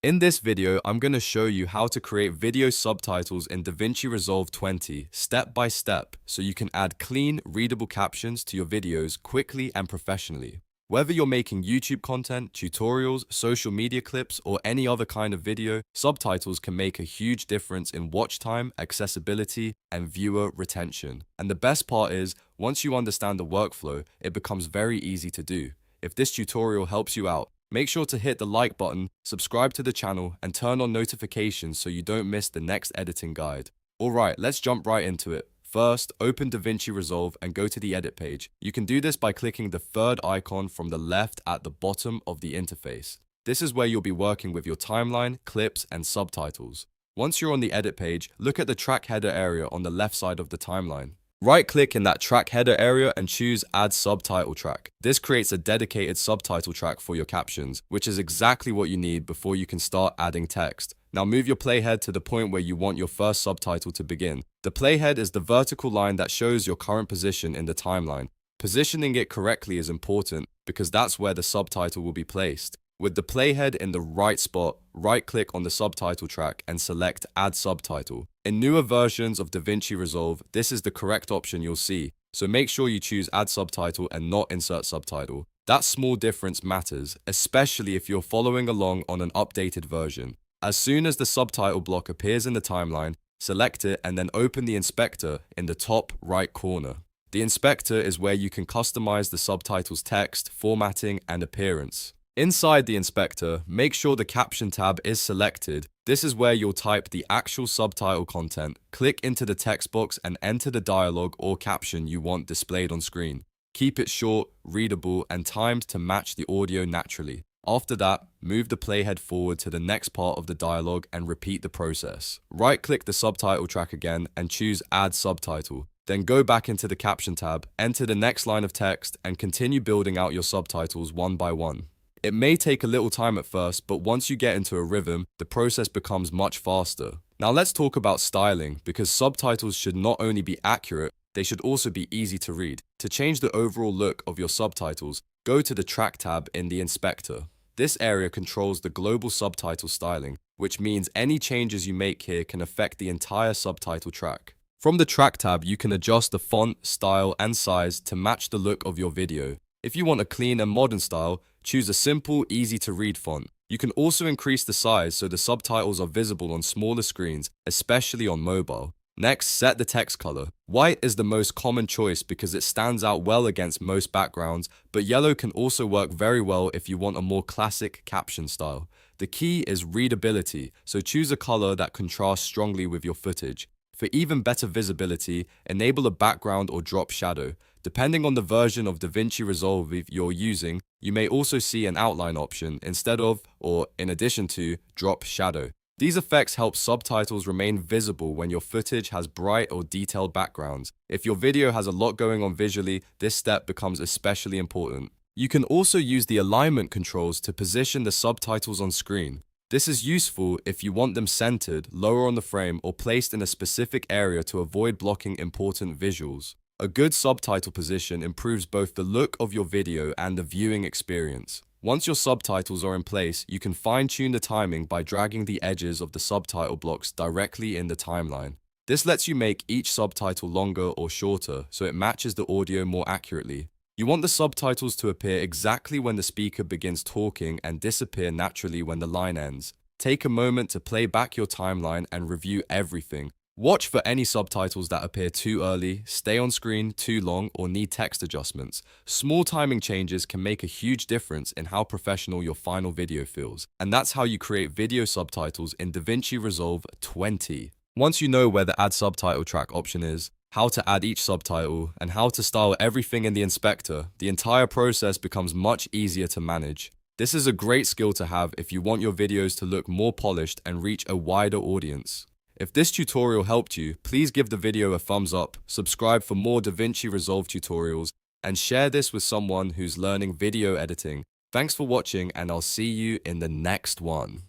In this video, I'm going to show you how to create video subtitles in DaVinci Resolve 20 step by step so you can add clean, readable captions to your videos quickly and professionally. Whether you're making YouTube content, tutorials, social media clips, or any other kind of video, subtitles can make a huge difference in watch time, accessibility, and viewer retention. And the best part is, once you understand the workflow, it becomes very easy to do. If this tutorial helps you out, make sure to hit the like button, subscribe to the channel, and turn on notifications so you don't miss the next editing guide. Alright, let's jump right into it. First, open DaVinci Resolve and go to the edit page. You can do this by clicking the third icon from the left at the bottom of the interface. This is where you'll be working with your timeline, clips, and subtitles. Once you're on the edit page, look at the track header area on the left side of the timeline. Right-click in that track header area and choose Add Subtitle Track. This creates a dedicated subtitle track for your captions, which is exactly what you need before you can start adding text. Now move your playhead to the point where you want your first subtitle to begin. The playhead is the vertical line that shows your current position in the timeline. Positioning it correctly is important because that's where the subtitle will be placed. With the playhead in the right spot, right-click on the subtitle track and select Add Subtitle. In newer versions of DaVinci Resolve, this is the correct option you'll see, so make sure you choose Add Subtitle and not Insert Subtitle. That small difference matters, especially if you're following along on an updated version. As soon as the subtitle block appears in the timeline, select it and then open the inspector in the top right corner. The inspector is where you can customize the subtitle's text, formatting, and appearance. Inside the inspector, make sure the caption tab is selected. This is where you'll type the actual subtitle content, click into the text box and enter the dialogue or caption you want displayed on screen. Keep it short, readable, and timed to match the audio naturally. After that, move the playhead forward to the next part of the dialogue and repeat the process. Right-click the subtitle track again and choose Add Subtitle. Then go back into the caption tab, enter the next line of text, and continue building out your subtitles one by one. It may take a little time at first, but once you get into a rhythm, the process becomes much faster. Now let's talk about styling, because subtitles should not only be accurate, they should also be easy to read. To change the overall look of your subtitles, go to the Track tab in the inspector. This area controls the global subtitle styling, which means any changes you make here can affect the entire subtitle track. From the Track tab, you can adjust the font, style, and size to match the look of your video. If you want a clean and modern style, choose a simple, easy-to-read font. You can also increase the size so the subtitles are visible on smaller screens, especially on mobile. Next, set the text color. White is the most common choice because it stands out well against most backgrounds, but yellow can also work very well if you want a more classic caption style. The key is readability, so choose a color that contrasts strongly with your footage. For even better visibility, enable a background or drop shadow. Depending on the version of DaVinci Resolve you're using, you may also see an outline option instead of, or in addition to, drop shadow. These effects help subtitles remain visible when your footage has bright or detailed backgrounds. If your video has a lot going on visually, this step becomes especially important. You can also use the alignment controls to position the subtitles on screen. This is useful if you want them centered, lower on the frame, or placed in a specific area to avoid blocking important visuals. A good subtitle position improves both the look of your video and the viewing experience. Once your subtitles are in place, you can fine-tune the timing by dragging the edges of the subtitle blocks directly in the timeline. This lets you make each subtitle longer or shorter, so it matches the audio more accurately. You want the subtitles to appear exactly when the speaker begins talking and disappear naturally when the line ends. Take a moment to play back your timeline and review everything. Watch for any subtitles that appear too early, stay on screen too long, or need text adjustments. Small timing changes can make a huge difference in how professional your final video feels. And that's how you create video subtitles in DaVinci Resolve 20. Once you know where the Add Subtitle Track option is, how to add each subtitle, and how to style everything in the inspector, the entire process becomes much easier to manage. This is a great skill to have if you want your videos to look more polished and reach a wider audience. If this tutorial helped you, please give the video a thumbs up, subscribe for more DaVinci Resolve tutorials, and share this with someone who's learning video editing. Thanks for watching, and I'll see you in the next one.